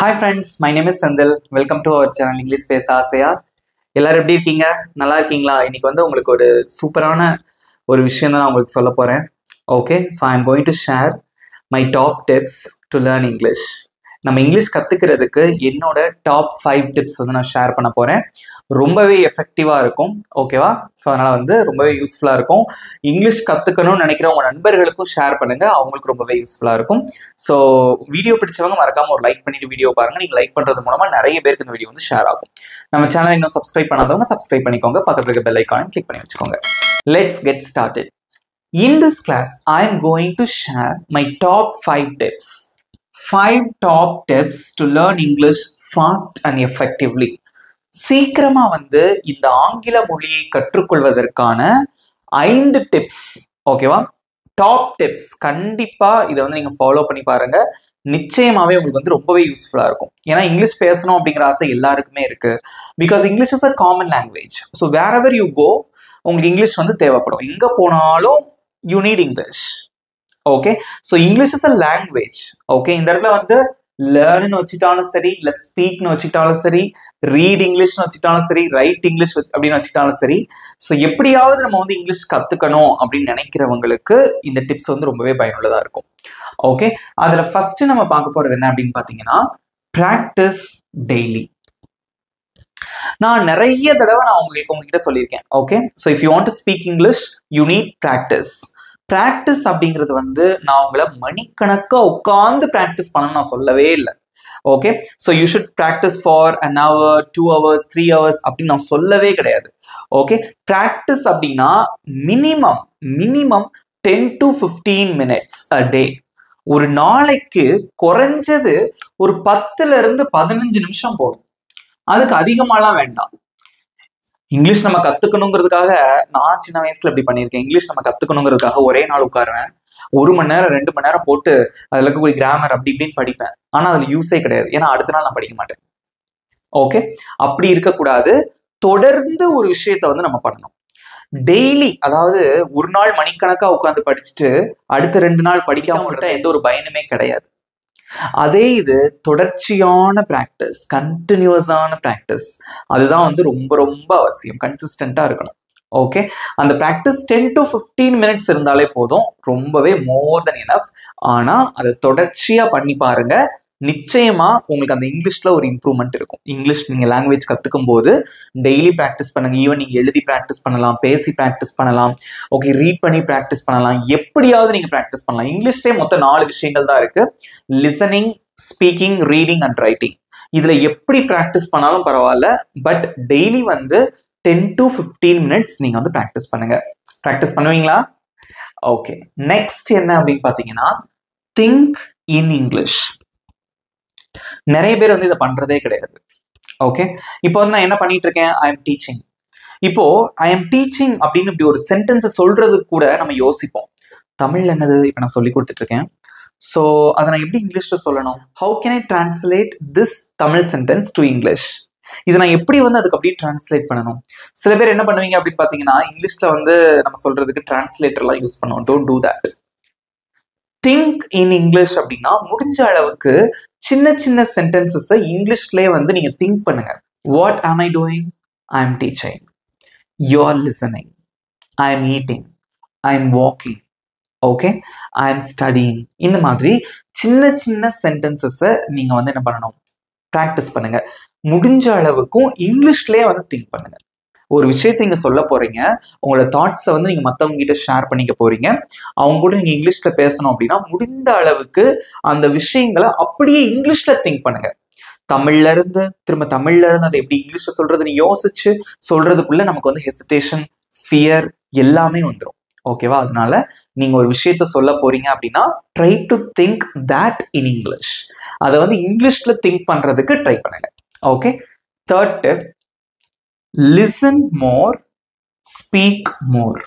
Hi friends, my name is Sandil. Welcome to our channel English Space ஆசையா. எல்லாரும் எப்படி இருக்கீங்க? நல்லா இருக்கீங்களா? இன்னைக்கு வந்து உங்களுக்கு ஒரு சூப்பரான ஒரு விஷயம் தான் நான் உங்களுக்கு சொல்ல போறேன். Okay, so I am going to share my top tips to learn English. நம்ம இங்கிலீஷ் கத்துக்கிறதுக்கு என்னோட டாப் 5 டிப்ஸ் வந்து நான் ஷேர் பண்ண போறேன். ரொம்பவே எஃபெக்டிவா இருக்கும். ஓகேவா? ஸோ அதனால வந்து ரொம்பவே யூஸ்ஃபுல்லா இருக்கும். இங்கிலீஷ் கத்துக்கணும்னு நினைக்கிற உங்க நண்பர்களுக்கும் ஷேர் பண்ணுங்க. அவங்களுக்கு ரொம்பவே யூஸ்ஃபுல்லா இருக்கும். ஸோ வீடியோ பிடிச்சவங்க மறக்காம ஒரு லைக் பண்ணிட்டு வீடியோ பாருங்க. நீங்க லைக் பண்றது மூலமா நிறைய பேருக்கு இந்த வீடியோ வந்து ஷேர் ஆகும். நம்ம சேனலை இன்னும் சப்ஸ்கிரைப் பண்ணாதவங்க சப்ஸ்கிரைப் பண்ணிக்கோங்க. பக்கத்துல இருக்க பெல் ஐகானை கிளிக் பண்ணி வச்சுக்கோங்க. Let's get started. In this class, I am going to share my top 5 tips. 5 top tips to learn English fast and effectively. சீக்கிரமா வந்து இந்த ஆங்கில மொழியை கற்றுக்கொள்வதற்கான 5 டிப்ஸ். ஓகேவா? Top tips. கண்டிப்பா இதை வந்து நீங்க ஃபாலோ பண்ணி பாருங்க. நிச்சயமாவே உங்களுக்கு வந்து ரொம்பவே யூஸ்ஃபுல்லா இருக்கும். ஏன்னா இங்கிலீஷ் பேசணும் அப்படிங்கிற ஆசை எல்லாருக்குமே இருக்கு. Because English is a common language. So wherever you go உங்களுக்கு இங்கிலீஷ் வந்து தேவைப்படும். எங்க போனாலும் you need English. Okay, so English is a language. Okay, இந்த இடத்துல வந்து learn னு வச்சிட்டாலும் சரி, இல்ல speak னு வச்சிட்டாலும் சரி, read English னு வச்சிட்டாலும் சரி, write English அப்படின்னு வச்சிட்டாலும் சரி, ஸோ எப்படியாவது நம்ம வந்து இங்கிலீஷ் கத்துக்கணும் அப்படின்னு நினைக்கிறவங்களுக்கு இந்த டிப்ஸ் வந்து ரொம்பவே பயனுள்ளதா இருக்கும். ஓகே, அதுல ஃபர்ஸ்ட் நம்ம பார்க்க போறது என்ன அப்படின்னு பாத்தீங்கன்னா, practice daily. நான் நிறைய தடவை நான் உங்ககிட்ட சொல்லியிருக்கேன். Okay, so if you want to speak English you need practice. Practice அப்படிங்கிறது வந்து நான் உங்களை மணிக்கணக்கா உட்கார்ந்து ப்ராக்டிஸ் பண்ணணும்னு நான் சொல்லவே இல்லை. Okay, so you should practice for an hour, 2 hours, 3 hours அப்படின்னு நான் சொல்லவே கிடையாது. ஓகே, ப்ராக்டிஸ் அப்படின்னா minimum 10 to 15 minutes a day. ஒரு நாளைக்கு குறைஞ்சது ஒரு 10ல இருந்து 15 நிமிஷம் போதும். அதுக்கு அதிகமாலாம் வேண்டாம். இங்கிலீஷ் நம்ம கத்துக்கணுங்கிறதுக்காக நான் சின்ன வயசுல இப்படி பண்ணியிருக்கேன். இங்கிலீஷ் நம்ம கத்துக்கணுங்கிறதுக்காக ஒரே நாள் உட்காருவேன், 1 மணி நேரம் 2 மணி நேரம் போட்டு அதுல இருக்கக்கூடிய கிராமர் அப்படி இப்படின்னு படிப்பேன். ஆனா அதுல யூஸே கிடையாது. ஏன்னா அடுத்த நாள் நான் படிக்க மாட்டேன். ஓகே, அப்படி இருக்கக்கூடாது. தொடர்ந்து ஒரு விஷயத்த வந்து நம்ம பண்ணணும். டெய்லி, அதாவது ஒரு நாள் மணிக்கணக்கா உட்காந்து படிச்சுட்டு அடுத்த 2 நாள் படிக்காம விட்டா எந்த ஒரு பயனுமே கிடையாது. அதே இது தொடர்ச்சியான பிராக்டிஸ், கண்டினியூஸான பிராக்டிஸ், அதுதான் வந்து ரொம்ப ரொம்ப அவசியம். கன்சிஸ்டண்டா இருக்கணும். ஓகே, அந்த பிராக்டிஸ் 10 to 15 minutes இருந்தாலே போதும். ரொம்பவே மோர் தென் எனஃப். ஆனா அதை தொடர்ச்சியா பண்ணி பாருங்க. நிச்சயமா உங்களுக்கு அந்த இங்கிலீஷ்ல ஒரு இம்ப்ரூவ்மெண்ட் இருக்கும். இங்கிலீஷ் நீங்க லாங்குவேஜ் கத்துக்கும் போது டெய்லி ப்ராக்டிஸ் பண்ணுங்க. ஈவன் நீங்க எழுதி ப்ராக்டிஸ் பண்ணலாம், பேசி ப்ராக்டிஸ் பண்ணலாம், ஓகே, ரீட் பண்ணி ப்ராக்டிஸ் பண்ணலாம். எப்படியாவது நீங்க ப்ராக்டிஸ் பண்ணலாம். இங்கிலீஷ்லேயே மொத்தம் 4 விஷயங்கள் தான் இருக்கு: listening, speaking, reading and writing. இதுல எப்படி ப்ராக்டிஸ் பண்ணாலும் பரவாயில்ல, பட் டெய்லி வந்து 10 to 15 minutes நீங்க வந்து ப்ராக்டிஸ் பண்ணுங்க. ப்ராக்டிஸ் பண்ணுவீங்களா? ஓகே, நெக்ஸ்ட் என்ன அப்படின்னு பாத்தீங்கன்னா, திங்க் இன் இங்கிலீஷ். நிறைய பேர் வந்து இதை பண்றதே கிடையாது. ஓகே, இப்போ வந்து நான் என்ன பண்ணிட்டு இருக்கேன், ஐ எம் டீச்சிங். இப்போ ஐ எம் டீச்சிங் அப்படின்னு இப்படி ஒரு சென்டென்ஸ் சொல்றது கூட நம்ம யோசிப்போம். தமிழ்ல என்னது இப்போ நான் சொல்லி கொடுத்துட்டு இருக்கேன், ஸோ அதை நான் எப்படி இங்கிலீஷ்ல சொல்லணும்? How can I translate this Tamil sentence to English? இதை நான் எப்படி வந்து அதுக்கு அப்படியே டிரான்ஸ்லேட் பண்ணணும்? சில பேர் என்ன பண்ணுவீங்க அப்படின்னு பாத்தீங்கன்னா, இங்கிலீஷ்ல வந்து நம்ம சொல்றதுக்கு டிரான்ஸ்லேட்டர்லாம் யூஸ் பண்ணுவோம். Don't do that. Think in English அப்படின்னா முடிஞ்ச அளவுக்கு சின்ன சின்ன சென்டென்சஸை இங்கிலீஷ்லேயே வந்து நீங்க திங்க் பண்ணுங்க. வாட் ஆம் I doing? I am teaching. You are listening. I am eating. I am walking. Okay, I am studying. இந்த மாதிரி சின்ன சின்ன சென்டென்சஸை நீங்க வந்து என்ன பண்ணணும்? ப்ராக்டிஸ் பண்ணுங்க. முடிஞ்ச அளவுக்கும் இங்கிலீஷ்லேயே வந்து திங்க் பண்ணுங்க. ஒரு விஷயத்தை நீங்க சொல்ல போறீங்க, உங்களோட தாட்ஸை வந்து நீங்க மற்றவங்க கிட்ட ஷேர் பண்ணிக்க போறீங்க, அவங்க கூட நீங்க இங்கிலீஷ்ல பேசணும் அப்படின்னா முடிந்த அளவுக்கு அந்த விஷயங்களை அப்படியே இங்கிலீஷ்ல திங்க் பண்ணுங்க. தமிழ்ல இருந்து அதை எப்படி இங்கிலீஷ்ல சொல்றதுன்னு யோசிச்சு சொல்றதுக்குள்ள நமக்கு வந்து ஹெசிடேஷன், ஃபியர் எல்லாமே வந்துடும். ஓகேவா? அதனால நீங்க ஒரு விஷயத்த சொல்ல போறீங்க அப்படின்னா try to think that in English. அதை வந்து இங்கிலீஷ்ல திங்க் பண்றதுக்கு ட்ரை பண்ணுங்க. Okay, third tip, listen more, speak more.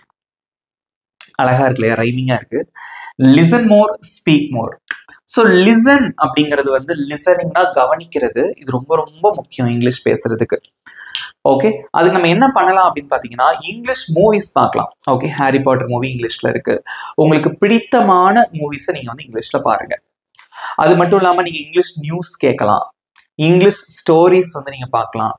அழகா இருக்கு இல்லையா? ரைமிங்கா இருக்கு. Listen more, speak more. So listen அப்படிங்கிறது வந்து லிசனிங்னா கவனிக்கிறது. இது ரொம்ப ரொம்ப முக்கியம் இங்கிலீஷ் பேசுறதுக்கு. ஓகே, அதுக்கு நம்ம என்ன பண்ணலாம் அப்படின்னு பாத்தீங்கன்னா, இங்கிலீஷ் மூவிஸ் பார்க்கலாம். ஓகே, ஹாரி பாட்டர் மூவி இங்கிலீஷ்ல இருக்கு. உங்களுக்கு பிடித்தமான மூவிஸை நீங்க வந்து இங்கிலீஷ்ல பாருங்க. அது மட்டும் இல்லாம நீங்க இங்கிலீஷ் நியூஸ் கேட்கலாம். இங்கிலீஷ் ஸ்டோரிஸ் வந்து நீங்க பார்க்கலாம்.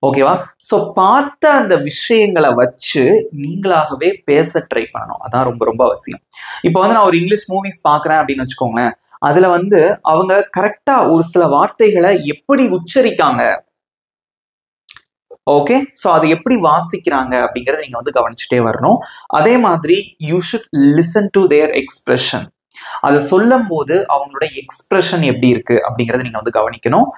ஓகேவா? ஸோ பார்த்த அந்த விஷயங்களை வச்சு நீங்களாகவே பேச ட்ரை பண்ணணும். அதான் ரொம்ப ரொம்ப அவசியம். இப்போ வந்து நான் ஒரு இங்கிலீஷ் மூவிஸ் பார்க்குறேன் அப்படின்னு வச்சுக்கோங்களேன். அதுல வந்து அவங்க கரெக்டா ஒரு சில வார்த்தைகளை எப்படி உச்சரிக்காங்க, ஓகே, ஸோ அதை எப்படி வாசிக்கிறாங்க அப்படிங்கறத நீங்க வந்து கவனிச்சுட்டே வரணும். அதே மாதிரி you should listen to their expression. அதை சொல்லும் போது அவங்களோட எக்ஸ்பிரஷன் எப்படி இருக்கு அப்படிங்கறத நீங்க வந்து கவனிக்கணும்.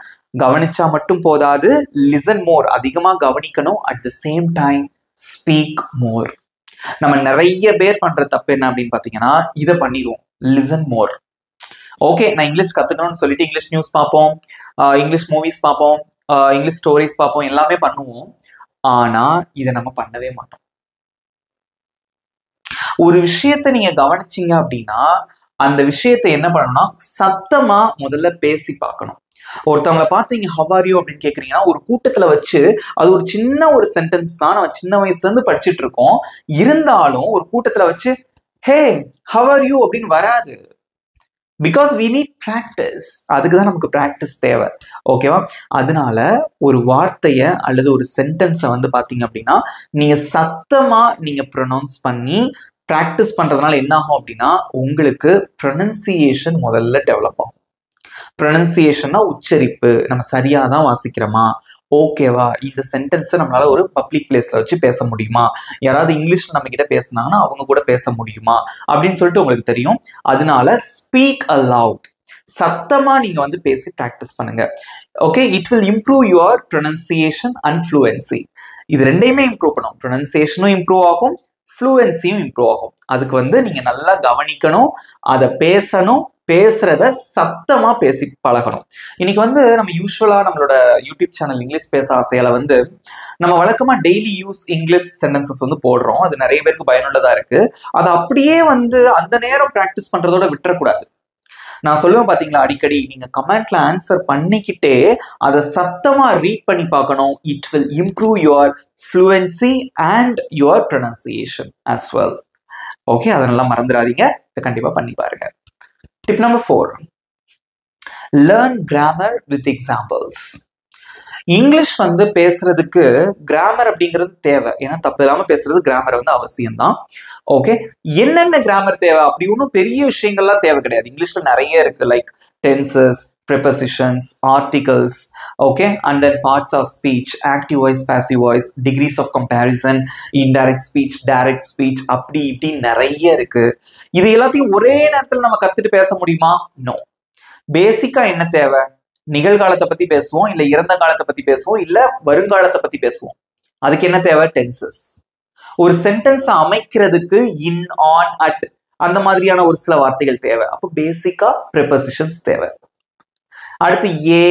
கவனிச்சா மட்டும் போதாது, லிசன் மோர், அதிகமா கவனிக்கணும். At the same time speak more. நம்ம நிறைய பேர் பண்ற தப்பு என்ன அப்படின்னு பாத்தீங்கன்னா, இதை பண்ணிடுவோம், லிசன் மோர். ஓகே, நான் இங்கிலீஷ் கத்துக்கணும்னு சொல்லிட்டு இங்கிலீஷ் நியூஸ் பார்ப்போம், இங்கிலீஷ் மூவிஸ் பார்ப்போம், இங்கிலீஷ் ஸ்டோரிஸ் பார்ப்போம், எல்லாமே பண்ணுவோம். ஆனா இதை நம்ம பண்ணவே மாட்டோம். ஒரு விஷயத்த நீங்க கவனிச்சீங்க அப்படின்னா அந்த விஷயத்தை என்ன பண்ணணும்னா சத்தமா முதல்ல பேசி பார்க்கணும். ஒருத்தவங்களை பார்த்தீங்க ஹவ் ஆர் யூ அப்படின்னு கேக்குறீங்கன்னா, ஒரு கூட்டத்துல வச்சு, அது ஒரு சின்ன ஒரு சென்டென்ஸ் தான், நம்ம சின்ன வயசுல இருந்து படிச்சுட்டு இருக்கோம். இருந்தாலும் ஒரு கூட்டத்துல வச்சு ஹே ஹவ் ஆர் யூ அப்படின்னு வராது. Because we need practice. அதுக்குதான் நமக்கு பிராக்டிஸ் தேவை. ஓகேவா? அதனால ஒரு வார்த்தைய அல்லது ஒரு சென்டென்ஸை வந்து பாத்தீங்க அப்படின்னா நீங்க சத்தமா நீங்க ப்ரொனவுன்ஸ் பண்ணி பிராக்டிஸ் பண்றதுனால என்ன ஆகும் அப்படின்னா உங்களுக்கு ப்ரொனன்சியேஷன் முதல்ல டெவலப் ஆகும். ப்ரொனன்சியேஷன்னா உச்சரிப்பு, நம்ம சரியா தான் வாசிக்கிறோமா, ஓகேவா, இந்த சென்டென்ஸை நம்மளால ஒரு பப்ளிக் பிளேஸ்ல வச்சு பேச முடியுமா, யாராவது இங்கிலீஷ்ல நம்ம கிட்ட பேசினாங்கன்னா அவங்க கூட பேச முடியுமா அப்படின்னு சொல்லிட்டு உங்களுக்கு தெரியும். அதனால ஸ்பீக் அலவுட், சத்தமா நீங்க வந்து பேசி பிராக்டிஸ் பண்ணுங்க. Okay, it will improve your pronunciation and fluency. இது ரெண்டையுமே இம்ப்ரூவ் பண்ணும். ப்ரொனன்சியேஷனும் இம்ப்ரூவ் ஆகும், ஃப்ளூயன்சியும் இம்ப்ரூவ் ஆகும். அதுக்கு வந்து நீங்க நல்லா கவனிக்கணும், அதை பேசணும், பேசுறத சத்தமா பேசி பழகணும். இன்னைக்கு வந்து நம்ம யூஸ்வலா நம்மளோட யூடியூப் சேனல் இங்கிலீஷ் பேச ஆசையால வந்து நம்ம வழக்கமா டெய்லி யூஸ் இங்கிலீஷ் சென்டென்சஸ் வந்து போடுறோம். அது நிறைய பேருக்கு பயனுள்ளதா இருக்கு. அதை அப்படியே வந்து அந்த நேரம் பிராக்டிஸ் பண்றதோட விட்டுறக்கூடாது. நான் சொல்லுவேன் பாத்தீங்களா, அடிக்கடி நீங்க கமெண்ட்ல ஆன்சர் பண்ணிக்கிட்டே அதை சத்தமா ரீட் பண்ணி பார்க்கணும். It will improve your fluency and your pronunciation as well. Okay, அதெல்லாம் மறந்துடாதீங்க, இதை கண்டிப்பா பண்ணி பாருங்க. Tip number 4, learn grammar with examples. English வந்து பேசுறதுக்கு கிராமர் அப்படிங்கிறது தேவை. ஏன்னா தப்பு இல்லாம பேசுறது கிராமர் வந்து அவசியம்தான். ஓகே, என்னென்ன கிராமர் தேவை அப்படி ஒன்றும் பெரிய விஷயங்கள்லாம் தேவை கிடையாது. இங்கிலீஷ்ல நிறைய இருக்கு, like tenses, prepositions, articles, okay, and then parts of speech, active voice, passive voice, degrees of comparison, indirect speech, direct speech, அப்படி இப்படி நிறைய இருக்கு. இது எல்லாத்தையும் ஒரே நேரத்தில் நம்ம கத்துட்டு பேச முடியுமா? நோ. பேசிக்கா என்ன தேவை? நிகழ்காலத்தை பத்தி பேசுவோம், இல்ல இறந்த காலத்தை பத்தி பேசுவோம், இல்ல வருங்காலத்தை பத்தி பேசுவோம். அதுக்கு என்ன தேவை? டென்சஸ். ஒரு சென்டென்ஸ் அமைக்கிறதுக்கு இன், ஆன், அட் அந்த மாதிரியான ஒரு சில வார்த்தைகள் தேவை. அப்போ பேசிக்கா prepositions தேவை. அடுத்து ஏ,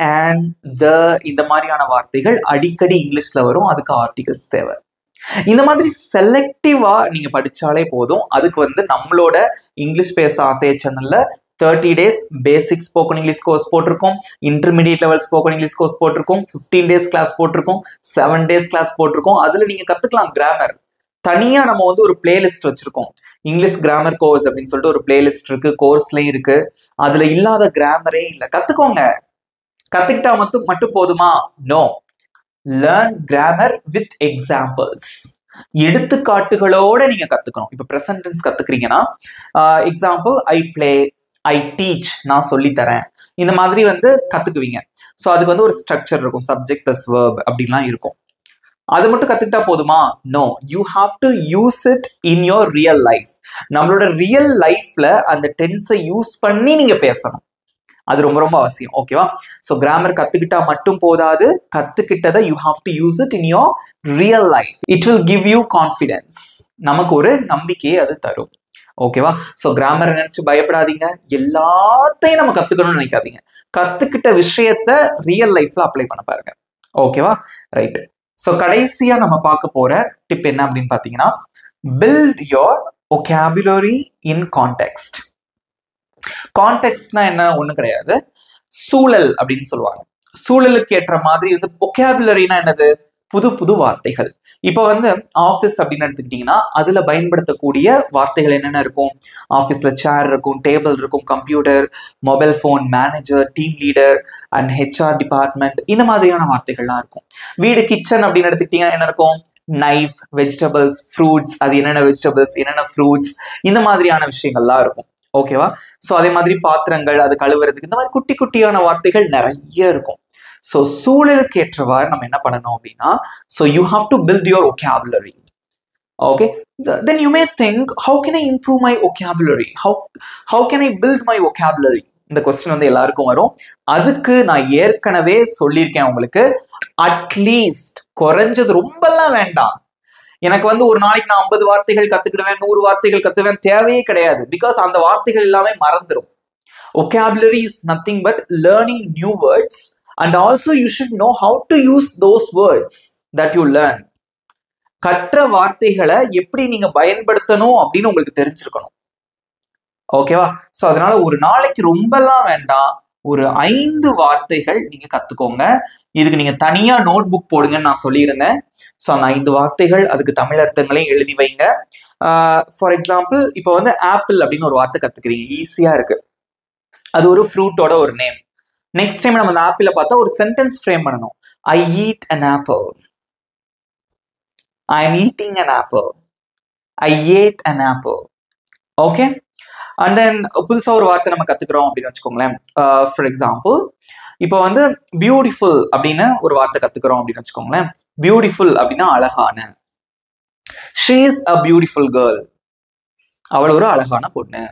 அண்ட், த இந்த மாதிரியான வார்த்தைகள் அடிக்கடி இங்கிலீஷ்ல வரும், அதுக்கு ஆர்டிகல்ஸ் தேவை. இந்த மாதிரி செலக்டிவா நீங்க படிச்சாலே போதும். அதுக்கு வந்து நம்மளோட இங்கிலீஷ் பேச ஆசைய சேனல்ல 30 days பேசிக் ஸ்போக்கன் இங்கிலீஷ் கோர்ஸ் போட்டிருக்கோம், intermediate level spoken English course போட்டிருக்கோம், 15 days கிளாஸ் போட்டிருக்கோம், 7 days கிளாஸ் போட்டிருக்கோம். அதுல நீங்க கத்துக்கலாம் கிராமர். தனியா நம்ம வந்து ஒரு பிளேலிஸ்ட் வச்சிருக்கோம், இங்கிலீஷ் கிராமர் கோர்ஸ் அப்படின்னு சொல்லிட்டு ஒரு பிளேலிஸ்ட் இருக்கு, கோர்ஸ்லயும் இருக்கு. அதுல இல்லாத கிராமரே இல்லை. கத்துக்கோங்க. கத்துக்கிட்டா மட்டும் போதுமா? No. Learn grammar with examples. எடுத்துக்காட்டுகளோட நீங்க கத்துக்கணும். இப்ப பிரசன்ட் டென்ஸ் கத்துக்கிறீங்கன்னா example I play, I teach, நான் சொல்லித்தரேன், இந்த மாதிரி வந்து கத்துக்குவீங்க. ஸோ அதுக்கு வந்து ஒரு ஸ்ட்ரக்சர் இருக்கும், சப்ஜெக்ட் பிளஸ் வெர்ப் அப்படின்லாம் இருக்கும். அது மட்டும் கத்துக்கிட்டா போதுமா? No. You have to use it in your real life. நம்மளோட ரியல் லைஃப்ல அந்த டென்ஸை யூஸ் பண்ணி நீங்க பேசணும். அது ரொம்ப ரொம்ப அவசியம். ஓகேவா? ஸோ கிராமர் கத்துக்கிட்டா மட்டும் போதாது, கத்துக்கிட்டதை you have to use it in your real life. It will give you confidence. நமக்கு ஒரு நம்பிக்கையை அது தரும். ஓகேவா? ஸோ கிராமரை நினைச்சு பயப்படாதீங்க, எல்லாத்தையும் நம்ம கத்துக்கணும்னு நினைக்காதீங்க. கத்துக்கிட்ட விஷயத்த ரியல் லைஃப்ல அப்ளை பண்ண பாருங்க. ஓகேவா? ரைட். ஸோ கடைசியா நம்ம பார்க்க போற டிப் என்ன அப்படின்னு பாத்தீங்கன்னா, build your vocabulary in context. கான்டெக்ஸ்ட்னா என்ன? ஒண்ணு கிடையாது, சூழல் அப்படின்னு சொல்லுவாங்க. சூழலுக்கு ஏற்ற மாதிரி வந்து vocabularyனா என்னது? புது புது வார்த்தைகள். இப்போ வந்து ஆஃபீஸ் அப்படின்னு எடுத்துக்கிட்டீங்கன்னா அதுல பயன்படுத்தக்கூடிய வார்த்தைகள் என்னென்ன இருக்கும்? ஆஃபீஸ்ல சேர் இருக்கும், டேபிள் இருக்கும், computer, mobile phone, manager, team leader and HR department, இந்த மாதிரியான வார்த்தைகள்லாம் இருக்கும். வீடு கிச்சன் அப்படின்னு எடுத்துக்கிட்டீங்கன்னா என்ன இருக்கும்? நைஃப், வெஜிடபிள்ஸ், ஃப்ரூட்ஸ், அது என்னென்ன வெஜிடபிள்ஸ், என்னென்ன ஃப்ரூட்ஸ், இந்த மாதிரியான விஷயங்கள்லாம் இருக்கும். ஓகேவா? ஸோ அதே மாதிரி பாத்திரங்கள், அது கழுவுறதுக்கு, இந்த மாதிரி குட்டி குட்டியான வார்த்தைகள் நிறைய இருக்கும். ஸோ சூழலுக்கு ஏற்றவாறு நம்ம என்ன பண்ணணும் அப்படின்னா, so you have to build your vocabulary. Okay, then you may think, how can I improve my vocabulary? How can I build my vocabulary? இந்த கொஸ்டின் வந்து எல்லாருக்கும் வரும். அதுக்கு நான் ஏற்கனவே சொல்லியிருக்கேன் உங்களுக்கு. அட்லீஸ்ட் குறைஞ்சது ரொம்பலாம் வேண்டாம். எனக்கு வந்து ஒரு நாளைக்கு நான் 50 வார்த்தைகள் கத்துக்கிடுவேன், 100 வார்த்தைகள் கத்துவேன், தேவையே கிடையாது. பிகாஸ் அந்த வார்த்தைகள் எல்லாமே மறந்துடும். vocabulary is nothing but learning new words, and also you should know how to use those words that you learn. கற்ற வார்த்தைகளை எப்படி நீங்க பயன்படுத்தணும் அப்படின்னு உங்களுக்கு தெரிஞ்சிருக்கணும். ஓகேவா? சோ அதனால ஒரு நாளைக்கு ரொம்பலாம் வேண்டாம், ஒரு 5 வார்த்தைகள் நீங்க கத்துக்கோங்க. இதுக்கு நீங்க தனியா நோட் புக் போடுங்கன்னு நான் சொல்லியிருந்தேன். ஸோ அந்த 5 வார்த்தைகள், அதுக்கு தமிழ் அர்த்தங்களையும் எழுதி வைங்க. ஃபார் எக்ஸாம்பிள், இப்போ வந்து ஆப்பிள் அப்படின்னு ஒரு வார்த்தை கத்துக்கிறீங்க, ஈஸியா இருக்கு. அது ஒரு ஃப்ரூட்டோட ஒரு நேம். நெக்ஸ்ட் டைம் நம்ம அந்த ஆப்பிள பார்த்தா ஒரு சென்டென்ஸ் ஃப்ரேம் பண்ணணும். I eat an apple. I am eating an apple. I ate an apple. Okay? And then புதுசா ஒரு வார்த்தை நம்ம கத்துக்கிறோம் அப்படின்னு வச்சுக்கோங்களேன். ஃபார் எக்ஸாம்பிள், இப்போ வந்து பியூட்டிஃபுல் அப்படின்னு ஒரு வார்த்தை கத்துக்கிறோம் அப்படின்னு வச்சுக்கோங்களேன். பியூட்டிஃபுல் அப்படின்னா அழகான. She is a beautiful girl. அவள் ஒரு அழகான பொண்ணு.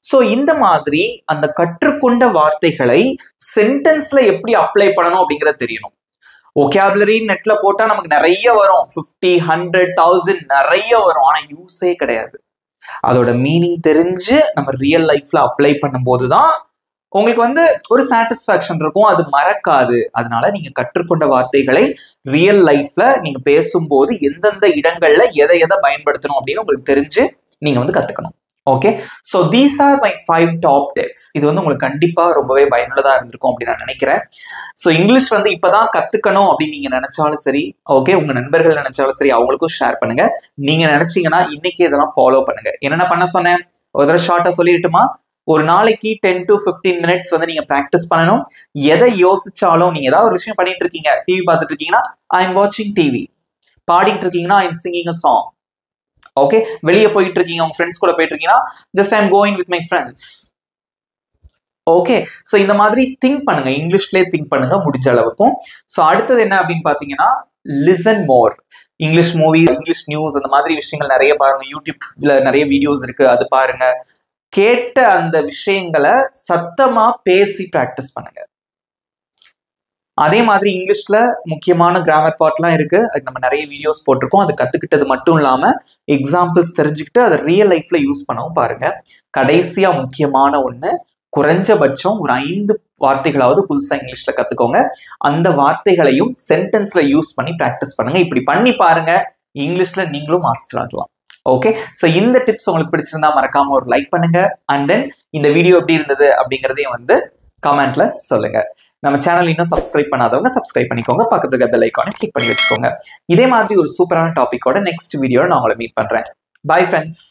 சோ இந்த மாதிரி அந்த கற்றுக்கொண்ட வார்த்தைகளை சென்டென்ஸ்ல எப்படி அப்ளை பண்ணணும் அப்படிங்கறது தெரியணும். vocabulary நெட்ல போட்டா நமக்கு நிறைய வரும், 50, 100, 1000 நிறைய வரும். ஆனா யூஸே கிடையாது. அதோட மீனிங் தெரிஞ்சு நம்ம ரியல் லைஃப்ல அப்ளை பண்ணும்போது தான் உங்களுக்கு வந்து ஒரு சாட்டிஸ்ஃபேக்ஷன் இருக்கும், அது மறக்காது. அதனால நீங்க கற்றுக்கொண்ட வார்த்தைகளை ரியல் லைஃப்ல நீங்க பேசும்போது எந்தெந்த இடங்கள்ல எதை எதை பயன்படுத்தணும் அப்படின்னு உங்களுக்கு தெரிஞ்சு நீங்க வந்து கத்துக்கணும். Okay, so these are my 5 top tips. இது வந்து உங்களுக்கு கண்டிப்பா ரொம்பவே பயனுள்ளதா இருந்திருக்கும் அப்படின்னு நான் நினைக்கிறேன். ஸோ இங்கிலீஷ் வந்து இப்பதான் கத்துக்கணும் அப்படின்னு நீங்க நினைச்சாலும் சரி, ஓகே, உங்க நண்பர்கள் நினைச்சாலும் சரி, அவங்களுக்கும் ஷேர் பண்ணுங்க. நீங்க நினைச்சீங்கன்னா இன்னைக்கு இதெல்லாம் ஃபாலோ பண்ணுங்க. என்னென்ன பண்ண சொன்னேன் ஒரு தடவை ஷார்ட்டா சொல்லிட்டுமா? ஒரு நாளைக்கு 10 to 15 மினிட்ஸ் வந்து நீங்க பிராக்டிஸ் பண்ணணும். எதை யோசிச்சாலும், நீங்க ஏதாவது ஒரு விஷயம் பண்ணிட்டு இருக்கீங்க, டிவி பார்த்துட்டு இருக்கீங்கன்னா ஐ எம் வாட்சிங் டிவி, பாடிட்டு இருக்கீங்கன்னா I am singing a song. Okay, வெளியே போயிட்டு இருக்கீங்க, உங்க ஃப்ரெண்ட்ஸ் கூட போயிட்டு இருக்கீங்கன்னா just I am going with my friends. Okay, so இந்த மாதிரி திங்க் பண்ணுங்க, இங்கிலீஷ்லேயே திங்க் பண்ணுங்க முடிஞ்ச அளவுக்கும். ஸோ அடுத்தது என்ன அப்படின்னு பாத்தீங்கன்னா, லிசன் மோர். இங்கிலீஷ் மூவி, இங்கிலீஷ் நியூஸ், அந்த மாதிரி விஷயங்கள் நிறைய பாருங்க. யூடியூப்ல நிறைய வீடியோஸ் இருக்கு, அது பாருங்க. கேட்ட அந்த விஷயங்களை சத்தமா பேசி பிராக்டிஸ் பண்ணுங்க. அதே மாதிரி இங்கிலீஷ்ல முக்கியமான கிராமர் பார்ட்லாம் இருக்கு, அதுக்கு நம்ம நிறைய வீடியோஸ் போட்டிருக்கோம். அது கத்துக்கிட்டது மட்டும் இல்லாம எக்ஸாம்பிள்ஸ் தெரிஞ்சுக்கிட்டு அதை ரியல் லைஃப்ல யூஸ் பண்ணவும் பாருங்க. கடைசியா முக்கியமான ஒண்ணு, குறைஞ்சபட்சம் ஒரு 5 வார்த்தைகளாவது புதுசா இங்கிலீஷ்ல கத்துக்கோங்க. அந்த வார்த்தைகளையும் சென்டென்ஸ்ல யூஸ் பண்ணி பிராக்டிஸ் பண்ணுங்க. இப்படி பண்ணி பாருங்க, இங்கிலீஷ்ல நீங்களும் மாஸ்டர் ஆகலாம். ஓகே, ஸோ இந்த டிப்ஸ் உங்களுக்கு பிடிச்சிருந்தா மறக்காம ஒரு லைக் பண்ணுங்க. அண்ட் தென் இந்த வீடியோ எப்படி இருந்தது அப்படிங்கறதையும் வந்து கமெண்ட்ல சொல்லுங்க. நம்ம சேனல் இன்னும் சப்ஸ்கிரைப் பண்ணாதவங்க சப்ஸ்கிரைப் பண்ணிக்கோங்க, பக்கத்துல இருக்க பெல் ஐகானை கிளிக் பண்ணி வச்சுக்கோங்க. இதே மாதிரி ஒரு சூப்பரான டாபிக்கோட நெக்ஸ்ட் வீடியோல நான் உங்களை மீட் பண்றேன். Bye friends.